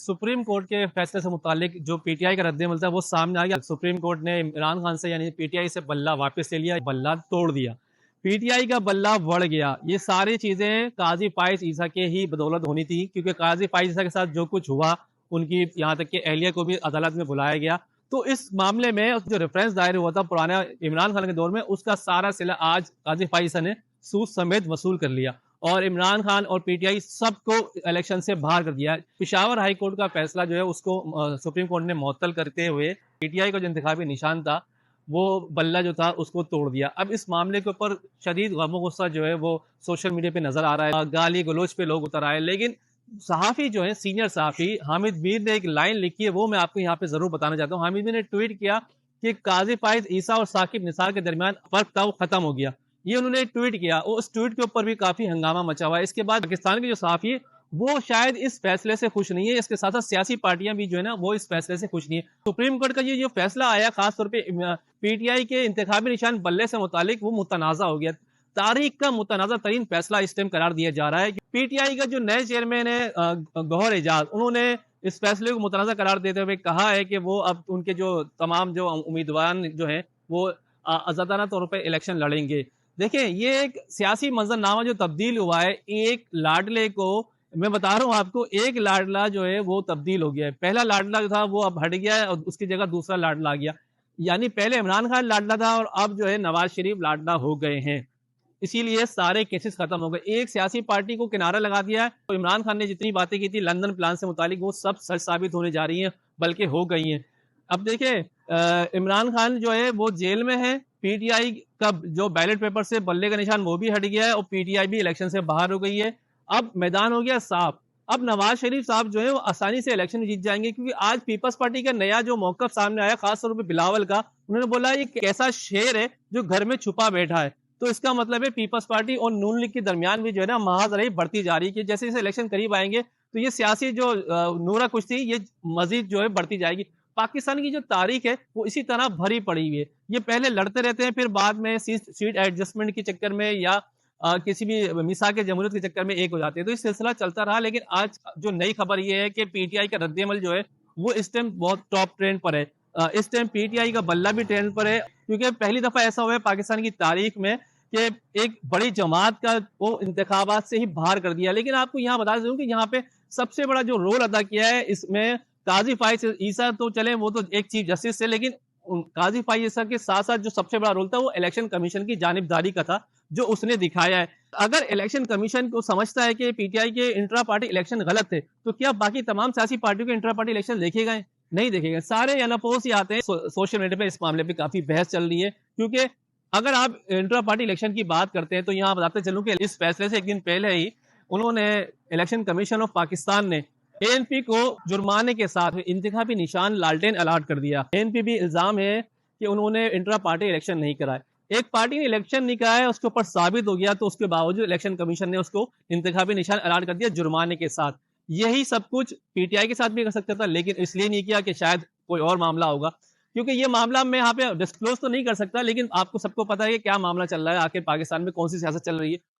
Supreme court के फैसले से मुतालिक जो पीटीआई का रद्द-ए-अमल था वो सामने आ गया। सुप्रीम कोर्ट ने इमरान खान से यानी पीटीआई से बल्ला वापस ले लिया, बल्ला तोड़ दिया। पीटीआई का बल्ला बढ़ गया। ये सारी चीजें काजी फाइज ईसा के ही बदौलत होनी थी, क्योंकि काजी फाइज ईसा के साथ जो कुछ हुआ, उनकी यहाँ तक कि अहलिया को भी अदालत में बुलाया गया। तो इस मामले में जो रेफरेंस दायर हुआ था पुराना इमरान खान के दौर में, उसका सारा सिला आज काजी फाइज ईसा ने सूद समेत वसूल कर लिया और इमरान खान और पीटीआई सबको इलेक्शन से बाहर कर दिया। पिशावर हाई कोर्ट का फैसला जो है उसको सुप्रीम कोर्ट ने मुअत्तल करते हुए पीटीआई का जो इंतखाबी निशान था वो बल्ला जो था उसको तोड़ दिया। अब इस मामले के ऊपर शदीद गम गुस्सा जो है वो सोशल मीडिया पे नजर आ रहा है, गाली गलोच पे लोग उतर आए। लेकिन सहाफ़ी जो है, सीनियर सहाफ़ी हामिद मीर ने एक लाइन लिखी है, वो मैं आपको यहाँ पे जरूर बताना चाहता हूँ। हामिद मीर ने ट्वीट किया कि काजी फाइज ईसा और साकिब निसार के दरमियान फर्क था वो खत्म हो गया। ये उन्होंने ट्वीट किया। उस ट्वीट के ऊपर भी काफी हंगामा मचा हुआ है। इसके बाद पाकिस्तान के जो सहाफ़ी है वो शायद इस फैसले से खुश नहीं है। इसके साथ साथ सियासी पार्टियां भी जो है ना वो इस फैसले से खुश नहीं है। सुप्रीम कोर्ट का ये जो फैसला आया खासतौर पे पीटीआई के इंतखाबी निशान बल्ले से मुतालिक, वो मुतनाज़ा हो गया। तारीख का मुतनाज़ा तरीन फैसला इस टाइम करार दिया जा रहा है। पीटीआई का जो नए चेयरमैन है गौहर एजाज, उन्होंने इस फैसले को मुतनाज़ा करार देते हुए कहा है कि वो अब उनके जो तमाम जो उम्मीदवार जो है वो आजादाना तौर पर इलेक्शन लड़ेंगे। देखिए, ये एक सियासी मंजरनामा जो तब्दील हुआ है। एक लाडले को, मैं बता रहा हूँ आपको, एक लाडला जो है वो तब्दील हो गया है। पहला लाडला जो था वो अब हट गया है और उसकी जगह दूसरा लाडला आ गया। यानी पहले इमरान खान लाडला था और अब जो है नवाज शरीफ लाडला हो गए हैं। इसीलिए सारे केसेस खत्म हो गए। एक सियासी पार्टी को किनारा लगा दिया है। तो इमरान खान ने जितनी बातें की थी लंदन प्लान से मुतालिक, वो सब सच साबित होने जा रही हैं, बल्कि हो गई हैं। अब देखिए, इमरान खान जो है वो जेल में है। पीटीआई का जो बैलेट पेपर से बल्ले का निशान वो भी हट गया है और पीटीआई भी इलेक्शन से बाहर हो गई है। अब मैदान हो गया साफ। अब नवाज शरीफ साहब जो है वो आसानी से इलेक्शन जीत जाएंगे, क्योंकि आज पीपल्स पार्टी का नया जो मौकफ सामने आया, खासतौर पर बिलावल का, उन्होंने बोला ये कैसा शेर है जो घर में छुपा बैठा है। तो इसका मतलब है पीपल्स पार्टी और नून लीग के दरमियान भी जो है ना महाजरी बढ़ती जा रही है कि जैसे जैसे इलेक्शन करीब आएंगे तो ये सियासी जो नूरा कुश्ती ये मजीद जो है बढ़ती जाएगी। पाकिस्तान की जो तारीख है वो इसी तरह भरी पड़ी हुई है। ये पहले लड़ते रहते हैं, फिर बाद में सीट एडजस्टमेंट के चक्कर में या किसी भी मिसाक जमहूरियत के चक्कर में एक हो जाते हैं। तो ये सिलसिला चलता रहा। लेकिन आज जो नई खबर ये है कि पीटीआई का रद्द-ए-अमल जो है वो इस टाइम बहुत टॉप ट्रेंड पर है। इस टाइम पीटीआई का बल्ला भी ट्रेंड पर है, क्योंकि पहली दफा ऐसा हुआ है पाकिस्तान की तारीख में कि एक बड़ी जमात का वो इंतखाबात से ही बाहर कर दिया। लेकिन आपको यहाँ बता दूं कि यहाँ पे सबसे बड़ा जो रोल अदा किया है इसमें काजी फाइज ईसा, तो चले वो तो एक चीफ जस्टिस थे, लेकिन काजी फाइज ईसा के साथ साथ जो सबसे बड़ा रोल था वो इलेक्शन कमीशन की जानिबदारी का था, जो उसने दिखाया है। अगर इलेक्शन कमीशन को समझता है कि पीटीआई के इंट्रा पार्टी इलेक्शन गलत थे, तो क्या बाकी तमाम सियासी पार्टियों के इंट्रा पार्टी इलेक्शन देखे गए? नहीं देखे गए। सारे अनअपोज ही आते हैं। सोशल मीडिया पे इस मामले पे काफी बहस चल रही है, क्योंकि अगर आप इंट्रा पार्टी इलेक्शन की बात करते हैं तो यहाँ बताते चलूं कि इस फैसले से एक दिन पहले ही उन्होंने, इलेक्शन कमीशन ऑफ पाकिस्तान ने एएनपी को जुर्माने के साथ इंतखाबी निशान लालटेन अलॉट कर दिया। एएनपी भी इल्जाम है कि उन्होंने इंट्रा पार्टी इलेक्शन नहीं कराए। एक पार्टी ने इलेक्शन नहीं कराया, उसके ऊपर साबित हो गया, तो उसके बावजूद इलेक्शन कमीशन ने उसको इंतखाबी निशान अलॉट कर दिया जुर्माने के साथ। यही सब कुछ पीटीआई के साथ भी कर सकता था, लेकिन इसलिए नहीं किया कि शायद कोई और मामला होगा। क्योंकि ये मामला मैं यहाँ पे डिस्क्लोज तो नहीं कर सकता, लेकिन आपको सबको पता है कि क्या मामला चल रहा है, आखिर पाकिस्तान में कौन सी सियासत चल रही है।